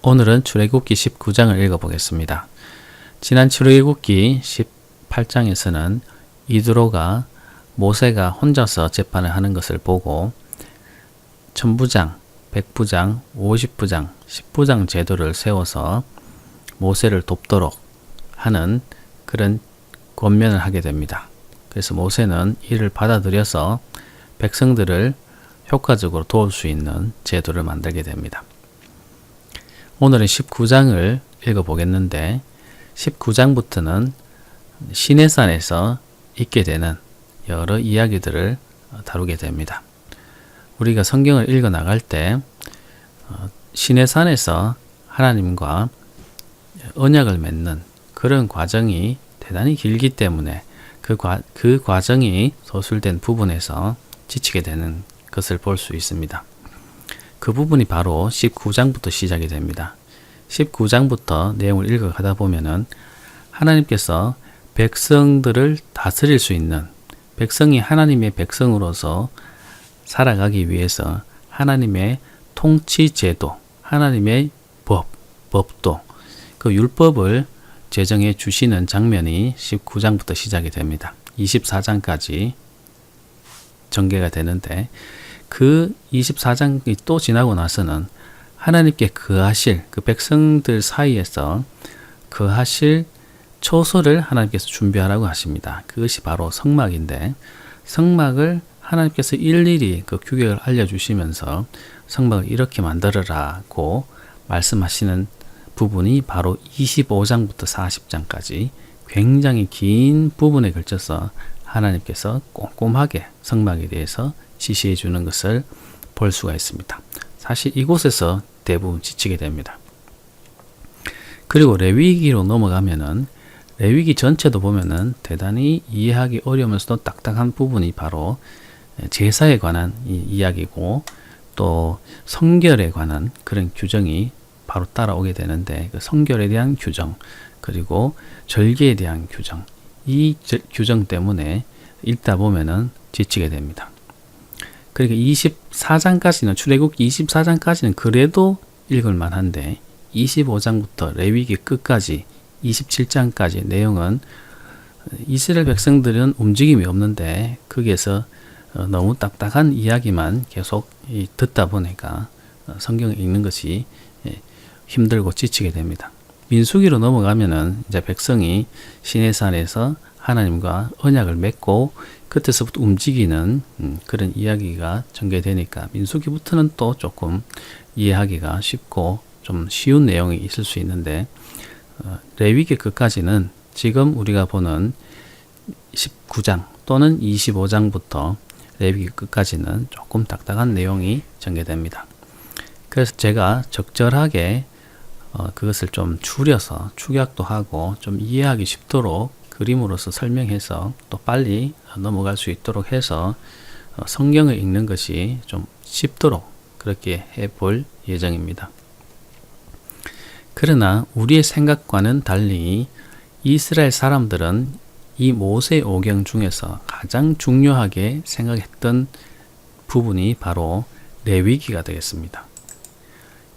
오늘은 출애굽기 19장을 읽어보겠습니다. 지난 출애굽기 18장에서는 이드로가 모세가 혼자서 재판을 하는 것을 보고 천부장, 백부장, 50부장, 10부장 제도를 세워서 모세를 돕도록 하는 그런 권면을 하게 됩니다. 그래서 모세는 이를 받아들여서 백성들을 효과적으로 도울 수 있는 제도를 만들게 됩니다. 오늘은 19장을 읽어보겠는데 19장부터는 시내산에서 있게 되는 여러 이야기들을 다루게 됩니다. 우리가 성경을 읽어 나갈 때 시내산에서 하나님과 언약을 맺는 그런 과정이 대단히 길기 때문에 그 과정이 소술된 부분에서 지치게 되는 것을 볼 수 있습니다. 그 부분이 바로 19장부터 시작이 됩니다. 19장부터 내용을 읽어가다 보면은 하나님께서 백성들을 다스릴 수 있는, 백성이 하나님의 백성으로서 살아가기 위해서 하나님의 통치 제도, 하나님의 법도, 그 율법을 제정해 주시는 장면이 19장부터 시작이 됩니다. 24장까지 전개가 되는데 그 24장이 또 지나고 나서는 하나님께 거하실, 그 백성들 사이에서 거하실 처소를 하나님께서 준비하라고 하십니다. 그것이 바로 성막인데 성막을 하나님께서 일일이 그 규격을 알려주시면서 성막을 이렇게 만들어라고 말씀하시는 부분이 바로 25장부터 40장까지 굉장히 긴 부분에 걸쳐서 하나님께서 꼼꼼하게 성막에 대해서 지시해 주는 것을 볼 수가 있습니다. 사실 이곳에서 대부분 지치게 됩니다. 그리고 레위기로 넘어가면은 레위기 전체도 보면은 대단히 이해하기 어려우면서도 딱딱한 부분이 바로 제사에 관한 이야기고 또 성결에 관한 그런 규정이 바로 따라오게 되는데 그 성결에 대한 규정 그리고 절기에 대한 규정 이 규정 때문에 읽다 보면은 지치게 됩니다. 그러니까 24장까지는 출애굽기 24장까지는 그래도 읽을 만한데 25장부터 레위기 끝까지 27장까지 내용은 이스라엘 백성들은 움직임이 없는데 거기에서 너무 딱딱한 이야기만 계속 듣다 보니까 성경을 읽는 것이 힘들고 지치게 됩니다. 민수기로 넘어가면은 이제 백성이 시내산에서 하나님과 언약을 맺고 그때서부터 움직이는 그런 이야기가 전개되니까 민수기부터는 또 조금 이해하기가 쉽고 좀 쉬운 내용이 있을 수 있는데 레위기 끝까지는 지금 우리가 보는 19장 또는 25장부터 레위기 끝까지는 조금 딱딱한 내용이 전개됩니다. 그래서 제가 적절하게 그것을 좀 줄여서 축약도 하고 좀 이해하기 쉽도록 그림으로서 설명해서 또 빨리 넘어갈 수 있도록 해서 성경을 읽는 것이 좀 쉽도록 그렇게 해볼 예정입니다. 그러나 우리의 생각과는 달리 이스라엘 사람들은 이 모세 오경 중에서 가장 중요하게 생각했던 부분이 바로 레위기가 되겠습니다.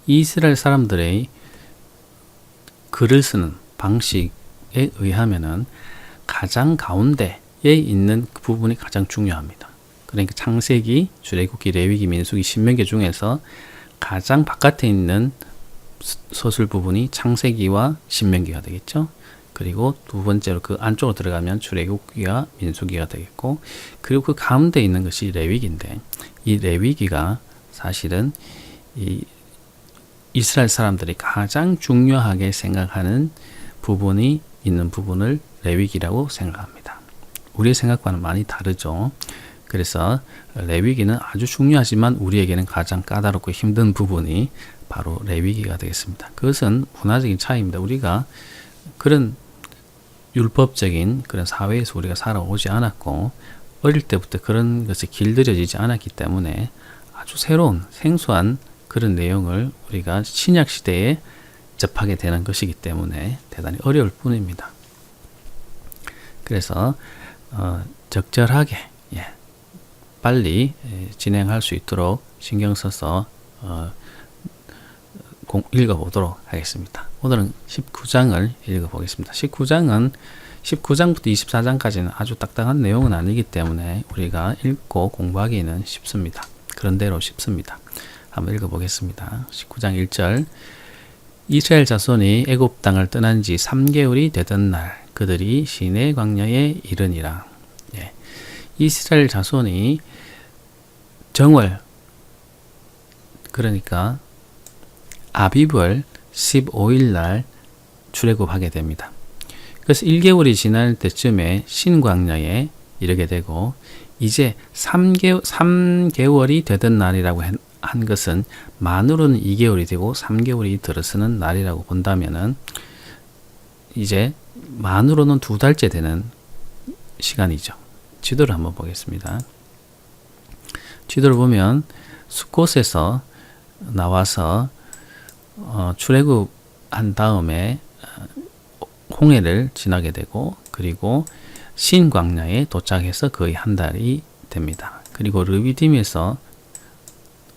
이스라엘 사람들의 글을 쓰는 방식에 의하면은 가장 가운데에 있는 그 부분이 가장 중요합니다. 그러니까 창세기, 출애굽기, 레위기, 민수기, 신명기 중에서 가장 바깥에 있는 서술 부분이 창세기와 신명기가 되겠죠. 그리고 두 번째로 그 안쪽으로 들어가면 출애굽기와 민수기가 되겠고 그리고 그 가운데 있는 것이 레위기인데 이 레위기가 사실은 이 이스라엘 사람들이 가장 중요하게 생각하는 부분이 있는 부분을 레위기라고 생각합니다. 우리의 생각과는 많이 다르죠. 그래서 레위기는 아주 중요하지만 우리에게는 가장 까다롭고 힘든 부분이 바로 레위기가 되겠습니다. 그것은 문화적인 차이입니다. 우리가 그런 율법적인 그런 사회에서 우리가 살아오지 않았고 어릴 때부터 그런 것이 길들여지지 않았기 때문에 아주 새로운 생소한 그런 내용을 우리가 신약 시대에 접하게 되는 것이기 때문에 대단히 어려울 뿐입니다. 그래서 적절하게 빨리 진행할 수 있도록 신경 써서 읽어보도록 하겠습니다. 오늘은 19장을 읽어보겠습니다. 19장부터 24장까지는 아주 딱딱한 내용은 아니기 때문에 우리가 읽고 공부하기는 쉽습니다. 그런대로 쉽습니다. 한번 읽어보겠습니다. 19장 1절. 이스라엘 자손이 애굽 땅을 떠난 지 3개월이 되던 날 그들이 시내 광야에 이르니라. 예. 이스라엘 자손이 정월, 그러니까 아비벌 15일 날 출애굽하게 됩니다. 그래서 1개월이 지날 때쯤에 신광야에 이르게 되고, 이제 3개월이 되던 날이라고 한 것은 만으로는 2개월이 되고 3개월이 들어서는 날이라고 본다면은 이제 만으로는 2달째 되는 시간이죠. 지도를 한번 보겠습니다. 지도를 보면 숫곳에서 나와서 출애굽한 다음에 홍해를 지나게 되고, 그리고 신광야에 도착해서 거의 한 달이 됩니다. 그리고 르비딤에서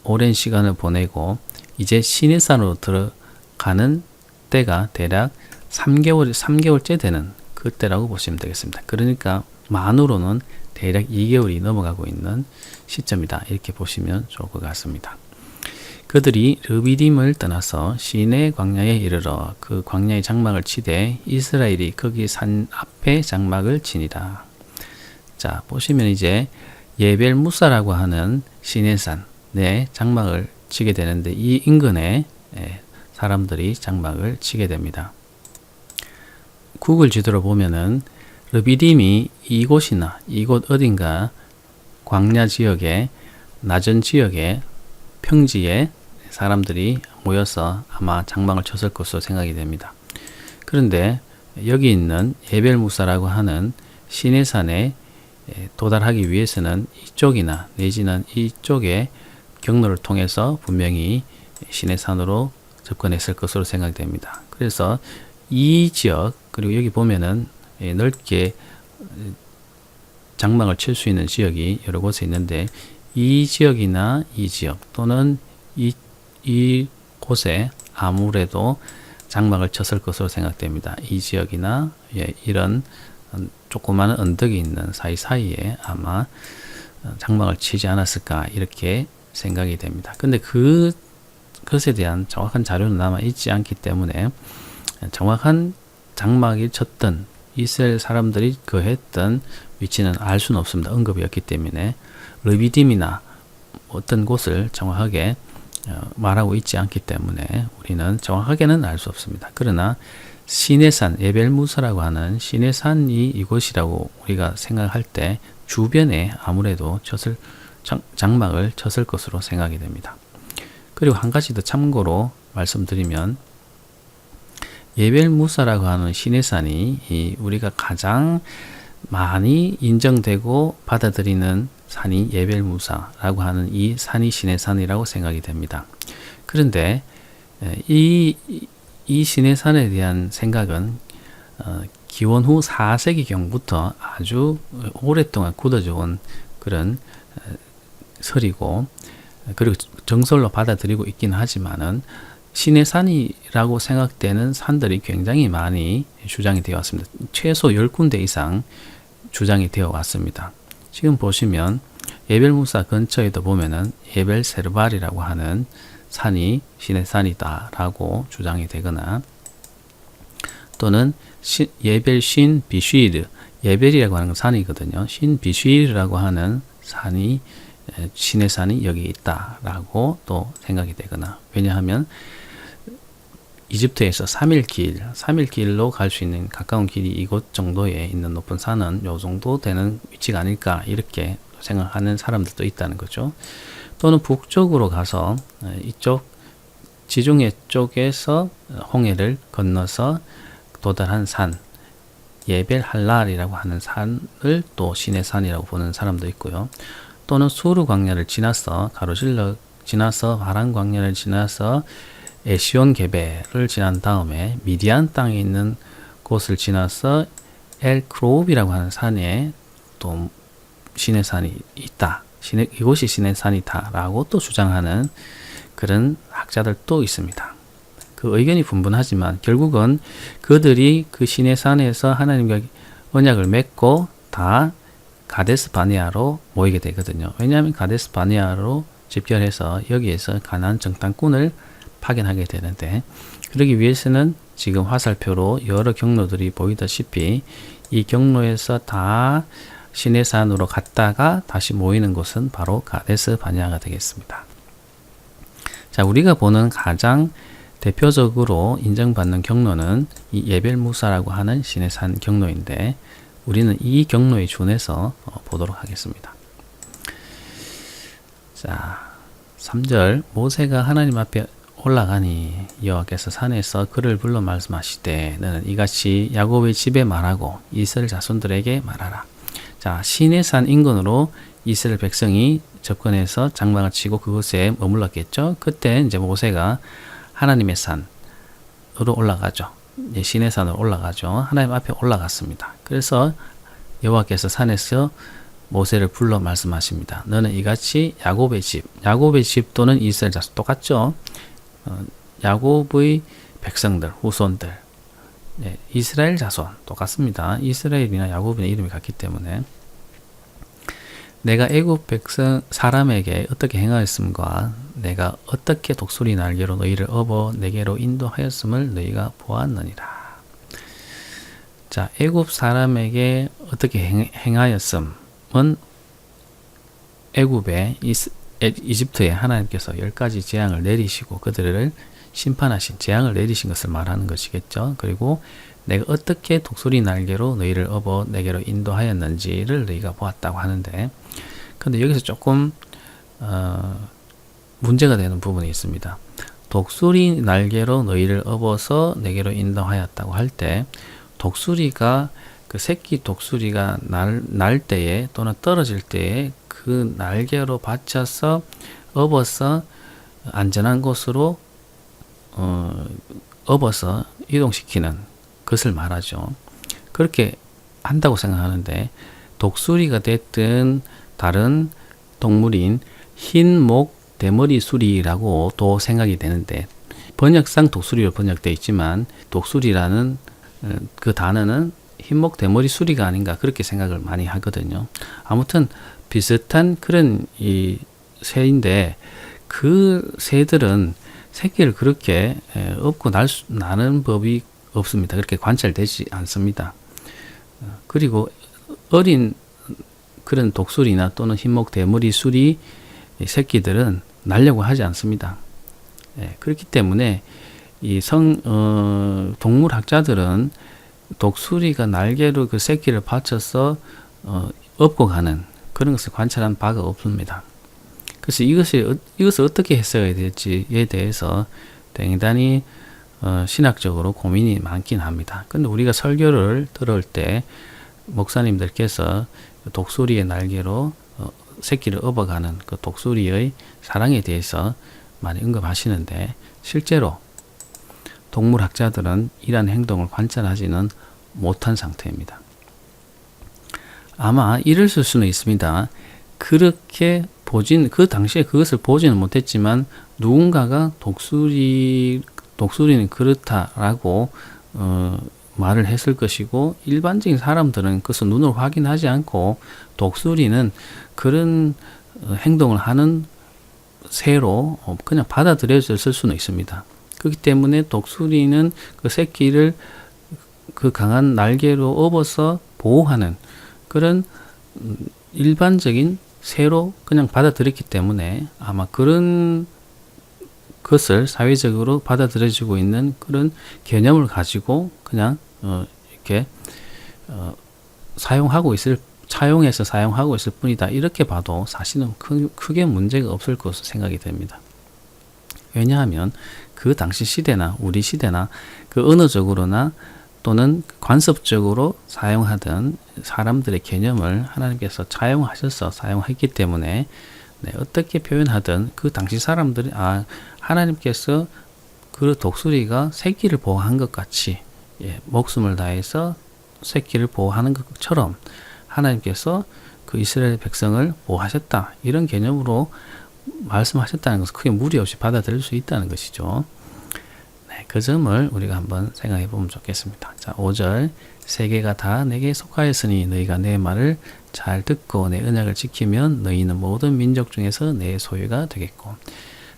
오랜 시간을 보내고 이제 시내산으로 들어가는 때가 대략 3개월째 되는 그때라고 보시면 되겠습니다. 그러니까 만으로는 대략 2개월이 넘어가고 있는 시점이다, 이렇게 보시면 좋을 것 같습니다. 그들이 르비딤을 떠나서 시내 광야에 이르러 그 광야의 장막을 치되 이스라엘이 거기 산 앞에 장막을 치니라. 자, 보시면 이제 예벨 무사라고 하는 시내산에 장막을 치게 되는데, 이 인근에 사람들이 장막을 치게 됩니다. 구글 지도로 보면은 르비딤이 이곳 어딘가 광야 지역에, 낮은 지역에, 평지에 사람들이 모여서 아마 장막을 쳤을 것으로 생각이 됩니다. 그런데 여기 있는 예벨무사라고 하는 시내산에 도달하기 위해서는 이쪽이나 내지는 이쪽에 경로를 통해서 분명히 시내산으로 접근했을 것으로 생각됩니다. 그래서 이 지역, 그리고 여기 보면은 넓게 장막을 칠 수 있는 지역이 여러 곳에 있는데, 이 지역이나 이 지역 또는 이 곳에 아무래도 장막을 쳤을 것으로 생각됩니다. 이 지역이나 이런 조그마한 언덕이 있는 사이사이에 아마 장막을 치지 않았을까, 이렇게 생각이 됩니다. 근데 그것에 대한 정확한 자료는 남아 있지 않기 때문에 정확한 장막이 쳤던 이스라엘 사람들이 거했던 위치는 알 수는 없습니다. 언급이 없기 때문에 르비딤이나 어떤 곳을 정확하게 말하고 있지 않기 때문에 우리는 정확하게는 알 수 없습니다. 그러나 시내산, 예벨무사라고 하는 시내산이 이곳이라고 우리가 생각할 때 주변에 아무래도 장막을 쳤을 것으로 생각이 됩니다. 그리고 한 가지 더 참고로 말씀드리면, 예벨무사라고 하는 시내산이 우리가 가장 많이 인정되고 받아들이는 산이 예벨무사라고 하는 이 산이 시내산이라고 생각이 됩니다. 그런데 이 시내산에 대한 생각은 기원 후 4세기경부터 아주 오랫동안 굳어져 온 그런 설이고, 그리고 정설로 받아들이고 있긴 하지만은 시내산이라고 생각되는 산들이 굉장히 많이 주장이 되어 왔습니다. 최소 10군데 이상 주장이 되어 왔습니다. 지금 보시면 예벨무사 근처에도 보면은 예벨세르발이라고 하는 산이 시내산이다라고 주장이 되거나, 또는 예벨 신 비쉬르, 예벨이라고 하는 건 산이거든요. 신 비쉬르라고 하는 산이, 시내산이 여기 있다라고 또 생각이 되거나, 왜냐하면 이집트에서 3일 길로 갈 수 있는 가까운 길이 이곳 정도에 있는 높은 산은 요 정도 되는 위치가 아닐까, 이렇게 생각하는 사람들도 있다는 거죠. 또는 북쪽으로 가서 이쪽 지중해 쪽에서 홍해를 건너서 도달한 산, 예벨 할랄이라고 하는 산을 또 시내산이라고 보는 사람도 있고요. 또는 수르 광야를 지나서 가로질러 지나서 바란 광야를 지나서 에시온 게베를 지난 다음에 미디안 땅에 있는 곳을 지나서 엘 크로브이라고 하는 산에 또 시내산이 있다, 이곳이 시내산이다라고 또 주장하는 그런 학자들도 있습니다. 그 의견이 분분하지만 결국은 그들이 그 시내산에서 하나님과 언약을 맺고 다 가데스 바네아로 모이게 되거든요. 왜냐하면 가데스 바네아로 집결해서 여기에서 가나안 정탐꾼을 파견하게 되는데, 그러기 위해서는 지금 화살표로 여러 경로들이 보이다시피 이 경로에서 다 시내산으로 갔다가 다시 모이는 곳은 바로 가데스 바네아가 되겠습니다. 자, 우리가 보는 가장 대표적으로 인정받는 경로는 이 예벨무사라고 하는 시내산 경로인데, 우리는 이 경로에 준해서 보도록 하겠습니다. 자, 3절 모세가 하나님 앞에 올라가니 여호와께서 산에서 그를 불러 말씀하시되 너는 이같이 야곱의 집에 말하고 이스라엘 자손들에게 말하라. 자, 시내산 인근으로 이스라엘 백성이 접근해서 장막을 치고 그곳에 머물렀겠죠. 그때 이제 모세가 하나님의 산으로 올라가죠. 시내산으로 올라가죠. 하나님 앞에 올라갔습니다. 그래서 여호와께서 산에서 모세를 불러 말씀하십니다. 너는 이같이 야곱의 집 또는 이스라엘 자손 똑같죠. 야곱의 백성들, 후손들, 이스라엘 자손 똑같습니다. 이스라엘이나 야곱이나 이름이 같기 때문에 내가 애굽 백성 사람에게 어떻게 행하였음과 내가 어떻게 독수리 날개로 너희를 업어 내게로 인도하였음을 너희가 보았느니라. 자, 애굽 사람에게 어떻게 행하였음은 애굽에 이집트에 하나님께서 10가지 재앙을 내리시고 그들을 심판하신 재앙을 내리신 것을 말하는 것이겠죠. 그리고 내가 어떻게 독수리 날개로 너희를 업어 내게로 인도하였는지를 너희가 보았다고 하는데, 근데 여기서 조금 문제가 되는 부분이 있습니다. 독수리 날개로 너희를 업어서 내게로 인도하였다고 할 때, 독수리가 그 새끼 독수리가 날 때에 또는 떨어질 때에 그 날개로 받쳐서 업어서 안전한 곳으로 업어서 이동시키는 것을 말하죠. 그렇게 한다고 생각하는데, 독수리가 됐든 다른 동물인 흰목 대머리 수리라고도 생각이 되는데, 번역상 독수리로 번역되어 있지만 독수리라는 그 단어는 흰목 대머리 수리가 아닌가 그렇게 생각을 많이 하거든요. 아무튼 비슷한 그런 이 새인데, 그 새들은 새끼를 그렇게 업고 나는 법이 없습니다. 그렇게 관찰되지 않습니다. 그리고 어린 그런 독수리나 또는 흰목 대머리 수리 새끼들은 날려고 하지 않습니다. 그렇기 때문에 이 동물학자들은 독수리가 날개로 그 새끼를 받쳐서 업고 가는 그런 것을 관찰한 바가 없습니다. 그래서 이것을 어떻게 해석해야 될지에 대해서 굉장히 신학적으로 고민이 많긴 합니다. 근데 우리가 설교를 들을 때 목사님들께서 독수리의 날개로 새끼를 업어가는 그 독수리의 사랑에 대해서 많이 언급하시는데, 실제로 동물학자들은 이러한 행동을 관찰하지는 못한 상태입니다. 아마 이랬을 수는 있습니다. 그렇게 그 당시에 그것을 보지는 못했지만 누군가가 독수리는 그렇다라고 말을 했을 것이고, 일반적인 사람들은 그것을 눈으로 확인하지 않고 독수리는 그런 행동을 하는 새로 그냥 받아들여졌을 수는 있습니다. 그렇기 때문에 독수리는 그 새끼를 그 강한 날개로 업어서 보호하는 그런 일반적인 새로 그냥 받아들였기 때문에 아마 그런 것을 사회적으로 받아들여지고 있는 그런 개념을 가지고 그냥 이렇게 차용해서 사용하고 있을 뿐이다. 이렇게 봐도 사실은 크게 문제가 없을 것으로 생각이 됩니다. 왜냐하면 그 당시 시대나 우리 시대나 그 언어적으로나 또는 관습적으로 사용하던 사람들의 개념을 하나님께서 차용하셔서 사용했기 때문에 어떻게 표현하든 그 당시 사람들이 하나님께서 그 독수리가 새끼를 보호한 것 같이 목숨을 다해서 새끼를 보호하는 것처럼 하나님께서 그 이스라엘 백성을 보호하셨다, 이런 개념으로 말씀하셨다는 것을 크게 무리 없이 받아들일 수 있다는 것이죠. 네, 그 점을 우리가 한번 생각해 보면 좋겠습니다. 자, 5절 세계가 다 내게 속하였으니 너희가 내 말을 잘 듣고 내 언약을 지키면 너희는 모든 민족 중에서 내 소유가 되겠고,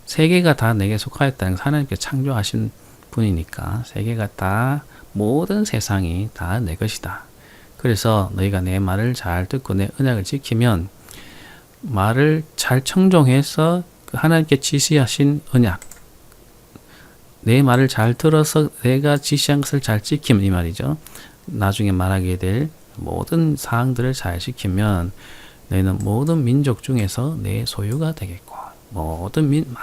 세계가 다 내게 속하였다는 것은 하나님께서 창조하신 분이니까 세계가 다 모든 세상이 다 내 것이다. 그래서 너희가 내 말을 잘 듣고 내 언약을 지키면, 말을 잘 청종해서 하나님께 지시하신 언약, 내 말을 잘 들어서 내가 지시한 것을 잘 지키면, 이 말이죠. 나중에 말하게 될 모든 사항들을 잘 지키면 너희는 모든 민족 중에서 내 소유가 되겠고,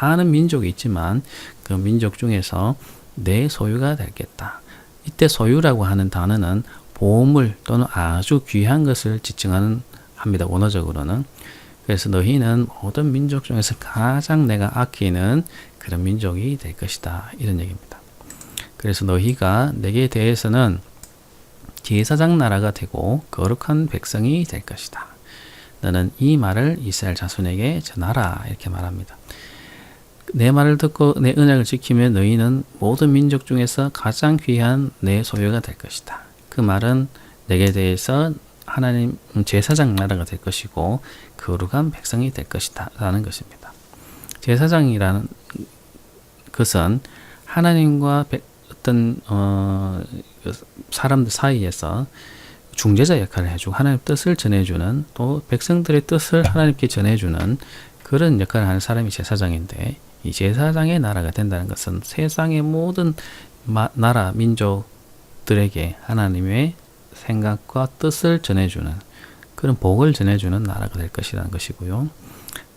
많은 민족이 있지만 그 민족 중에서 내 소유가 되겠다. 이때 소유라고 하는 단어는 보물 또는 아주 귀한 것을 지칭하는 합니다. 원어적으로는. 그래서 너희는 모든 민족 중에서 가장 내가 아끼는 그런 민족이 될 것이다. 이런 얘기입니다. 그래서 너희가 내게 대해서는 제사장 나라가 되고 거룩한 백성이 될 것이다. 너는 이 말을 이스라엘 자손에게 전하라. 이렇게 말합니다. 내 말을 듣고 내 언약을 지키면 너희는 모든 민족 중에서 가장 귀한 내 소유가 될 것이다. 그 말은 내게 대해서 하나님 제사장 나라가 될 것이고 거룩한 백성이 될 것이다 라는 것입니다. 제사장이라는 것은 하나님과 어떤 사람들 사이에서 중재자 역할을 해주고 하나님의 뜻을 전해주는, 또 백성들의 뜻을 하나님께 전해주는 그런 역할을 하는 사람이 제사장인데, 이 제사장의 나라가 된다는 것은 세상의 모든 나라 민족들에게 하나님의 생각과 뜻을 전해주는 그런 복을 전해주는 나라가 될 것이라는 것이고요.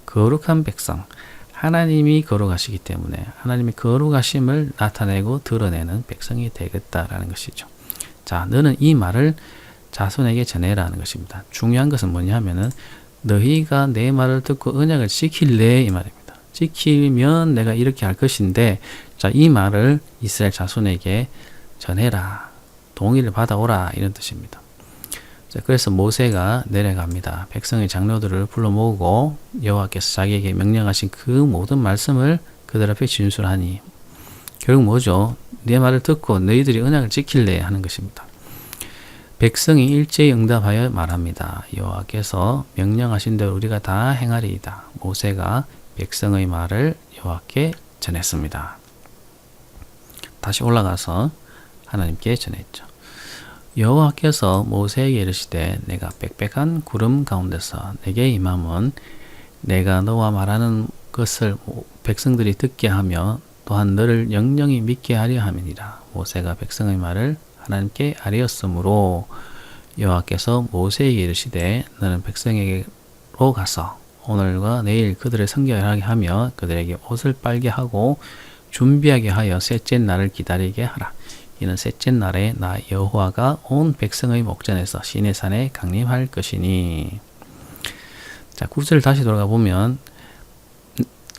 거룩한 백성, 하나님이 거룩하시기 때문에 하나님의 거룩하심을 나타내고 드러내는 백성이 되겠다라는 것이죠. 자, 너는 이 말을 자손에게 전해라는 것입니다. 중요한 것은 뭐냐면은 너희가 내 말을 듣고 언약을 지킬래 이 말입니다. 지키면 내가 이렇게 할 것인데, 자, 이 말을 이스라엘 자손에게 전해라. 동의를 받아오라. 이런 뜻입니다. 자, 그래서 모세가 내려갑니다. 백성의 장로들을 불러 모으고 여호와께서 자기에게 명령하신 그 모든 말씀을 그들 앞에 진술하니, 결국 뭐죠? 내 말을 듣고 너희들이 언약을 지킬래 하는 것입니다. 백성이 일제히 응답하여 말합니다. 여호와께서 명령하신 대로 우리가 다 행하리이다. 모세가 백성의 말을 여호와께 전했습니다. 다시 올라가서 하나님께 전했죠. 여호와께서 모세에게 이르시되 내가 빽빽한 구름 가운데서 내게 임함은 내가 너와 말하는 것을 백성들이 듣게 하며 또한 너를 영영히 믿게 하려 함이니라. 모세가 백성의 말을 하나님께 아뢰었으므로 여호와께서 모세에게 이르시되 너는 백성에게로 가서 오늘과 내일 그들을 성결하게 하며 그들에게 옷을 빨게 하고 준비하게 하여 셋째 날을 기다리게 하라. 이는 셋째 날에 나 여호와가 온 백성의 목전에서 시내산에 강림할 것이니. 자, 9절 다시 돌아가 보면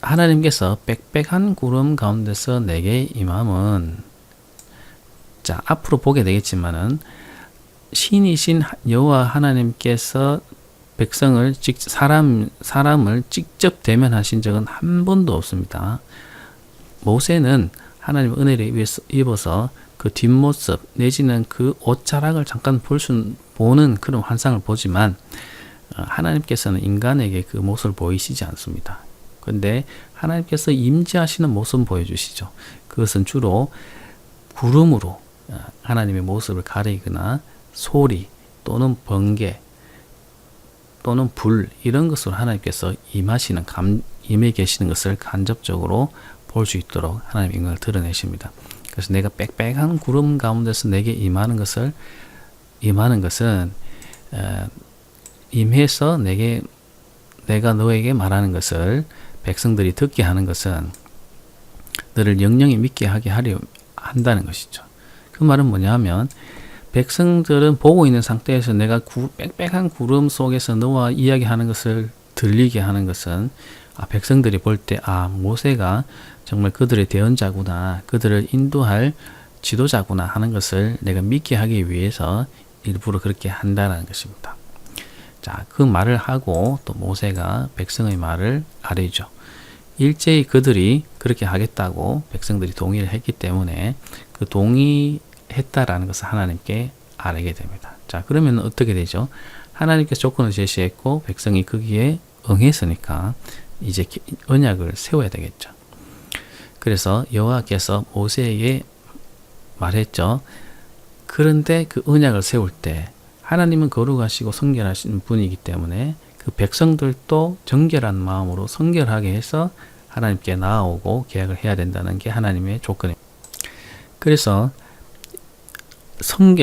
하나님께서 빽빽한 구름 가운데서 내게 임함은, 자, 앞으로 보게 되겠지만은 신이신 여호와 하나님께서 백성을 사람을 직접 대면하신 적은 한 번도 없습니다. 모세는 하나님 은혜를 입어서 그 뒷모습 내지는 그 옷자락을 잠깐 보는 그런 환상을 보지만 하나님께서는 인간에게 그 모습을 보이시지 않습니다. 그런데 하나님께서 임재하시는 모습을 보여주시죠. 그것은 주로 구름으로 하나님의 모습을 가리거나 소리 또는 번개 또는 불, 이런 것으로 하나님께서 임해 계시는 것을 간접적으로 볼 수 있도록 하나님의 인격을 드러내십니다. 그래서 내가 빽빽한 구름 가운데서 내게 임하는 것은 임해서 내가 너에게 말하는 것을 백성들이 듣게 하는 것은 너를 영영히 믿게 하게 하려 한다는 것이죠. 그 말은 뭐냐 하면 백성들은 보고 있는 상태에서 내가 빽빽한 구름 속에서 너와 이야기하는 것을 들리게 하는 것은 백성들이 볼 때 모세가 정말 그들의 대언자구나, 그들을 인도할 지도자구나 하는 것을 내가 믿게 하기 위해서 일부러 그렇게 한다는 것입니다. 자, 그 말을 하고 또 모세가 백성의 말을 아뢰죠. 일제히 그들이 그렇게 하겠다고 백성들이 동의를 했기 때문에 그 동의했다라는 것을 하나님께 알게 됩니다. 자, 그러면 어떻게 되죠? 하나님께서 조건을 제시했고 백성이 거기에 응했으니까 이제 언약을 세워야 되겠죠. 그래서 여호와께서 모세에게 말했죠. 그런데 그 언약을 세울 때 하나님은 거룩하시고 성결하신 분이기 때문에 그 백성들도 정결한 마음으로 성결하게 해서 하나님께 나아오고 계약을 해야 된다는 게 하나님의 조건입니다. 그래서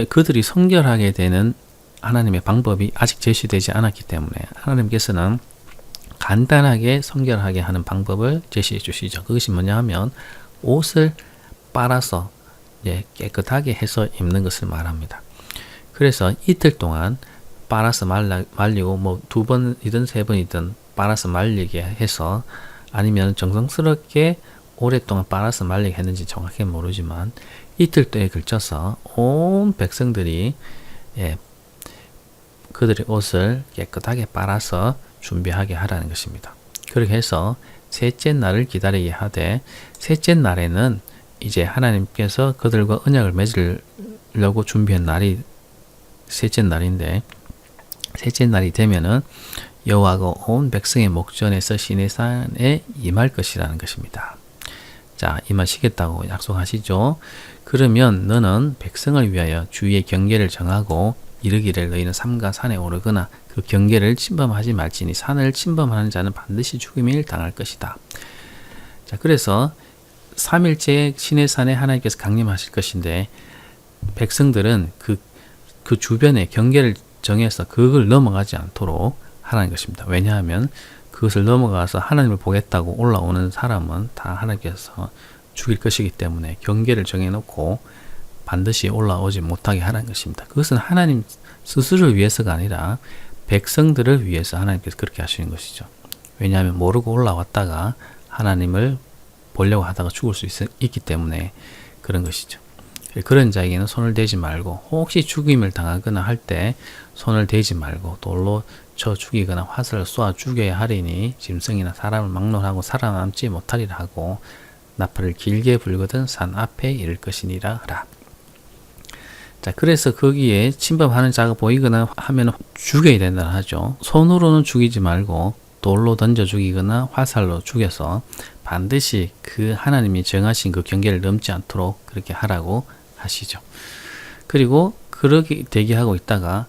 그들이 성결하게 되는 하나님의 방법이 아직 제시되지 않았기 때문에 하나님께서는 간단하게 성결하게 하는 방법을 제시해 주시죠. 그것이 뭐냐 하면 옷을 빨아서 깨끗하게 해서 입는 것을 말합니다. 그래서 이틀 동안 빨아서 말리고 뭐 2번이든 3번이든 빨아서 말리게 해서 아니면 정성스럽게 오랫동안 빨아서 말리게 했는지 정확히 모르지만 이틀 동에 걸쳐서 온 백성들이 그들의 옷을 깨끗하게 빨아서 준비하게 하라는 것입니다. 그렇게 해서 셋째 날을 기다리게 하되 셋째 날에는 이제 하나님께서 그들과 언약을 맺으려고 준비한 날이 셋째 날인데 셋째 날이 되면은 여호와가 온 백성의 목전에서 시내산에 임할 것이라는 것입니다. 자, 임하시겠다고 약속하시죠. 그러면 너는 백성을 위하여 주의 경계를 정하고 이르기를 너희는 삼가 산에 오르거나 그 경계를 침범하지 말지니 산을 침범하는 자는 반드시 죽음을 당할 것이다. 자, 그래서 3일째 시내산에 하나님께서 강림하실 것인데 백성들은 그 주변에 경계를 정해서 그걸 넘어가지 않도록 하라는 것입니다. 왜냐하면 그것을 넘어가서 하나님을 보겠다고 올라오는 사람은 다 하나님께서 죽일 것이기 때문에 경계를 정해놓고 반드시 올라오지 못하게 하라는 것입니다. 그것은 하나님 스스로를 위해서가 아니라 백성들을 위해서 하나님께서 그렇게 하시는 것이죠. 왜냐하면 모르고 올라왔다가 하나님을 보려고 하다가 죽을 수 있기 때문에 그런 것이죠. 그런 자에게는 손을 대지 말고 혹시 죽임을 당하거나 할 때 손을 대지 말고 돌로 쳐 죽이거나 화살을 쏘아 죽여야 하리니 짐승이나 사람을 막론하고 살아남지 못하리라 하고 나팔을 길게 불거든 산 앞에 이를 것이니라 하라. 자, 그래서 거기에 침범하는 자가 보이거나 하면 죽여야 된다 하죠. 손으로는 죽이지 말고 돌로 던져 죽이거나 화살로 죽여서 반드시 그 하나님이 정하신 그 경계를 넘지 않도록 그렇게 하라고 하시죠. 그리고 그렇게 대기하고 있다가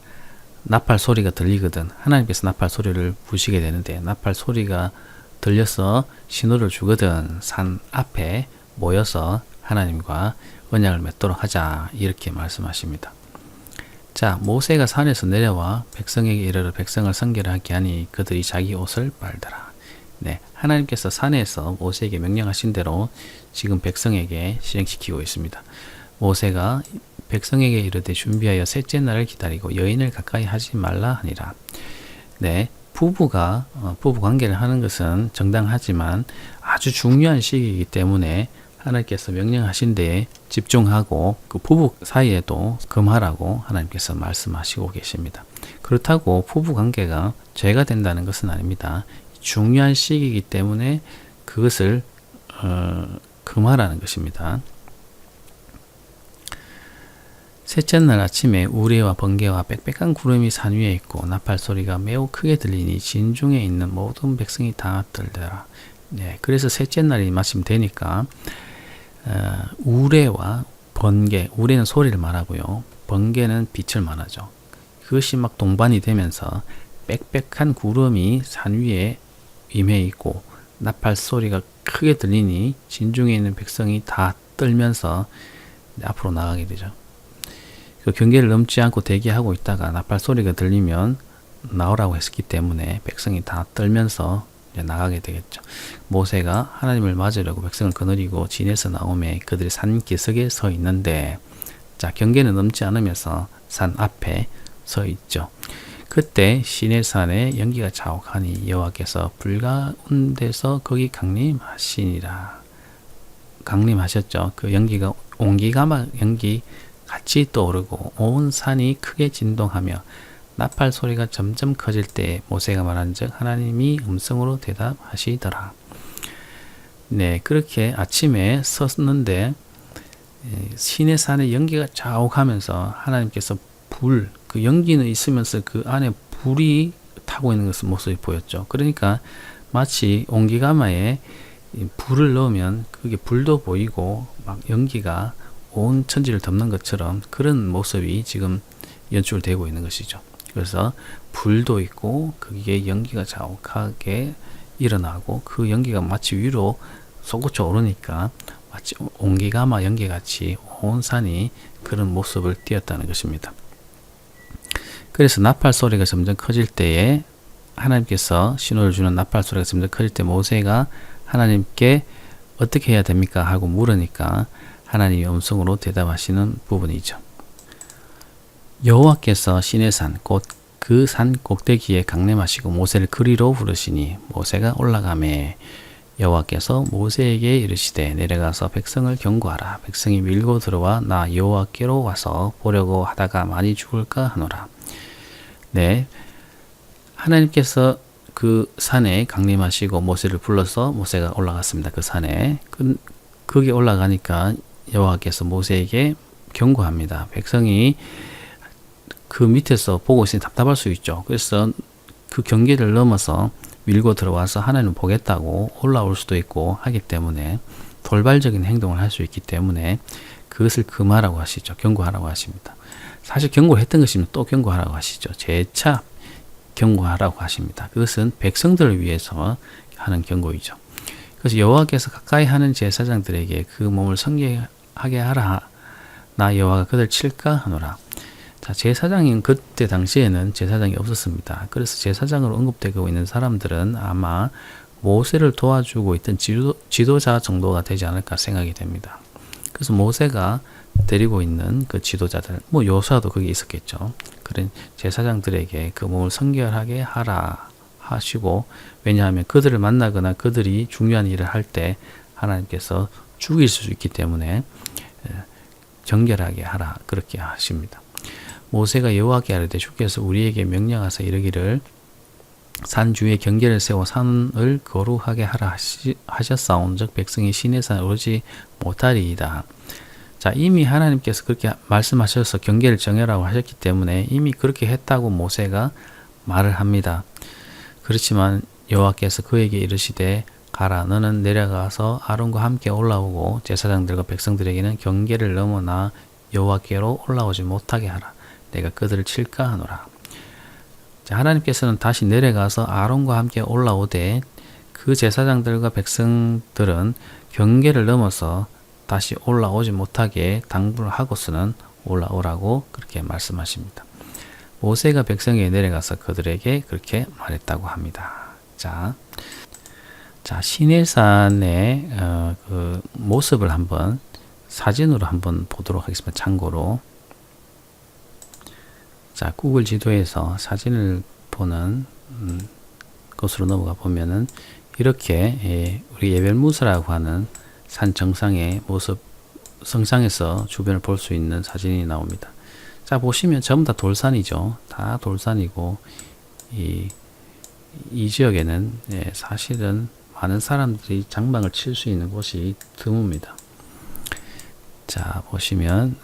나팔 소리가 들리거든 하나님께서 나팔 소리를 부시게 되는데 나팔 소리가 들려서 신호를 주거든 산 앞에 모여서 하나님과 언약을 맺도록 하자 이렇게 말씀하십니다. 자, 모세가 산에서 내려와 백성에게 이르러 백성을 성결하게 하니 그들이 자기 옷을 빨더라. 네, 하나님께서 산에서 모세에게 명령하신 대로 지금 백성에게 실행시키고 있습니다. 모세가 백성에게 이르되 준비하여 셋째 날을 기다리고 여인을 가까이 하지 말라 하니라. 네, 부부가 부부 관계를 하는 것은 정당하지만 아주 중요한 시기이기 때문에 하나님께서 명령하신 데에 집중하고 그 부부 사이에도 금하라고 하나님께서 말씀하시고 계십니다. 그렇다고 부부 관계가 죄가 된다는 것은 아닙니다. 중요한 시기이기 때문에 그것을 금하라는 것입니다. 셋째 날 아침에 우레와 번개와 빽빽한 구름이 산 위에 있고 나팔 소리가 매우 크게 들리니 진중에 있는 모든 백성이 다 떨더라. 네, 그래서 셋째 날이 마침 되니까 우레와 번개, 우레는 소리를 말하고요. 번개는 빛을 말하죠. 그것이 막 동반이 되면서 빽빽한 구름이 산 위에 임해 있고 나팔 소리가 크게 들리니 진중에 있는 백성이 다 떨면서 앞으로 나가게 되죠. 그 경계를 넘지 않고 대기하고 있다가 나팔 소리가 들리면 나오라고 했기 때문에 백성이 다 떨면서 나가게 되겠죠. 모세가 하나님을 맞으려고 백성을 거느리고 진에서 나오매 그들이 산 기슭에 서 있는데 자, 경계는 넘지 않으면서 산 앞에 서 있죠. 그때 시내산에 연기가 자욱하니 여호와께서 불가운데서 거기 강림하시니라. 강림하셨죠. 그 연기가 온기가마 연기 같이 떠오르고 온 산이 크게 진동하며 나팔 소리가 점점 커질 때 모세가 말한즉 하나님이 음성으로 대답하시더라. 네, 그렇게 아침에 섰는데 시내산의 연기가 자욱하면서 하나님께서 그 연기는 있으면서 그 안에 불이 타고 있는 것을 모습이 보였죠. 그러니까 마치 온기가마에 불을 넣으면 그게 불도 보이고 막 연기가 온 천지를 덮는 것처럼 그런 모습이 지금 연출되고 있는 것이죠. 그래서 불도 있고 그게 연기가 자욱하게 일어나고 그 연기가 마치 위로 솟구쳐 오르니까 마치 온기가마 연기같이 온 산이 그런 모습을 띄었다는 것입니다. 그래서 나팔 소리가 점점 커질 때에 하나님께서 신호를 주는 나팔 소리가 점점 커질 때 모세가 하나님께 어떻게 해야 됩니까? 하고 물으니까 하나님이 음성으로 대답하시는 부분이죠. 여호와께서 시내산 곧 그 산 꼭대기에 강림하시고 모세를 그리로 부르시니 모세가 올라가매 여호와께서 모세에게 이르시되 내려가서 백성을 경고하라. 백성이 밀고 들어와 나 여호와께로 와서 보려고 하다가 많이 죽을까 하노라. 네, 하나님께서 그 산에 강림하시고 모세를 불러서 모세가 올라갔습니다. 그 산에 거기 올라가니까 여호와께서 모세에게 경고합니다. 백성이 그 밑에서 보고 있으니 답답할 수 있죠. 그래서 그 경계를 넘어서 밀고 들어와서 하나님을 보겠다고 올라올 수도 있고 하기 때문에 돌발적인 행동을 할 수 있기 때문에 그것을 금하라고 하시죠. 경고하라고 하십니다. 사실 경고를 했던 것이면 또 경고하라고 하시죠. 재차 경고하라고 하십니다. 그것은 백성들을 위해서 하는 경고이죠. 그래서 여호와께서 가까이 하는 제사장들에게 그 몸을 성결하게 하라. 나 여호와가 그들 칠까 하노라. 자, 제사장인 그때 당시에는 제사장이 없었습니다. 그래서 제사장으로 언급되고 있는 사람들은 아마 모세를 도와주고 있던 지도자 정도가 되지 않을까 생각이 됩니다. 그래서 모세가 데리고 있는 그 지도자들, 요사도 거기 있었겠죠. 그런 제사장들에게 그 몸을 성결하게 하라 하시고, 왜냐하면 그들을 만나거나 그들이 중요한 일을 할 때 하나님께서 죽일 수 있기 때문에 정결하게 하라 그렇게 하십니다. 모세가 여호와께 아뢰되 주께서 우리에게 명령하사 이르기를 산 주에 경계를 세워 산을 거룩하게 하라 하셨사온즉 백성이 시내산에 오르지 못하리이다. 자, 이미 하나님께서 그렇게 말씀하셔서 경계를 정해라고 하셨기 때문에 이미 그렇게 했다고 모세가 말을 합니다. 그렇지만 여호와께서 그에게 이르시되 가라 너는 내려가서 아론과 함께 올라오고 제사장들과 백성들에게는 경계를 넘어나 여호와께로 올라오지 못하게 하라. 내가 그들을 칠까 하노라. 자, 하나님께서는 다시 내려가서 아론과 함께 올라오되 그 제사장들과 백성들은 경계를 넘어서 다시 올라오지 못하게 당부를 하고서는 올라오라고 그렇게 말씀하십니다. 모세가 백성에게 내려가서 그들에게 그렇게 말했다고 합니다. 자, 시내산의 그 모습을 한번 사진으로 한번 보도록 하겠습니다. 참고로. 자, 구글 지도에서 사진을 보는 곳으로 넘어가 보면은 이렇게 우리 예벨무스라고 하는 산 정상의 모습, 성상에서 주변을 볼 수 있는 사진이 나옵니다. 자, 보시면 전부 다 돌산이죠. 다 돌산이고 이 지역에는 사실은 많은 사람들이 장막을 칠 수 있는 곳이 드뭅니다. 자, 보시면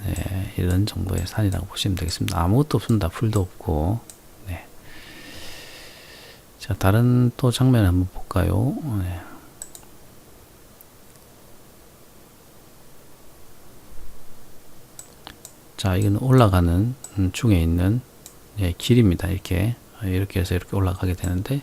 이런 정도의 산이라고 보시면 되겠습니다. 아무것도 없습니다. 풀도 없고. 네. 자, 다른 또 장면을 한번 볼까요? 네. 자, 이건 올라가는 중에 있는 길입니다. 이렇게 해서 이렇게 올라가게 되는데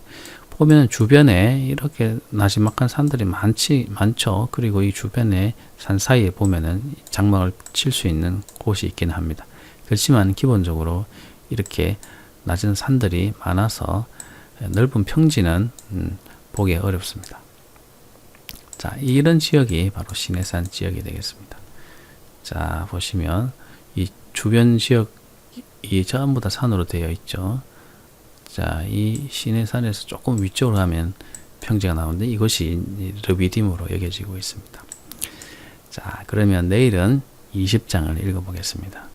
보면 주변에 이렇게 나지막한 산들이 많죠. 그리고 이 주변에 산 사이에 보면은 장막을 칠 수 있는 곳이 있기는 합니다. 그렇지만 기본적으로 이렇게 낮은 산들이 많아서 넓은 평지는 보기 어렵습니다. 자, 이런 지역이 바로 시내산 지역이 되겠습니다. 자, 보시면 이 주변 지역이 전부 다 산으로 되어 있죠. 자, 이 시내산에서 조금 위쪽으로 가면 평지가 나오는데 이것이 르비딤으로 여겨지고 있습니다. 자, 그러면 내일은 20장을 읽어보겠습니다.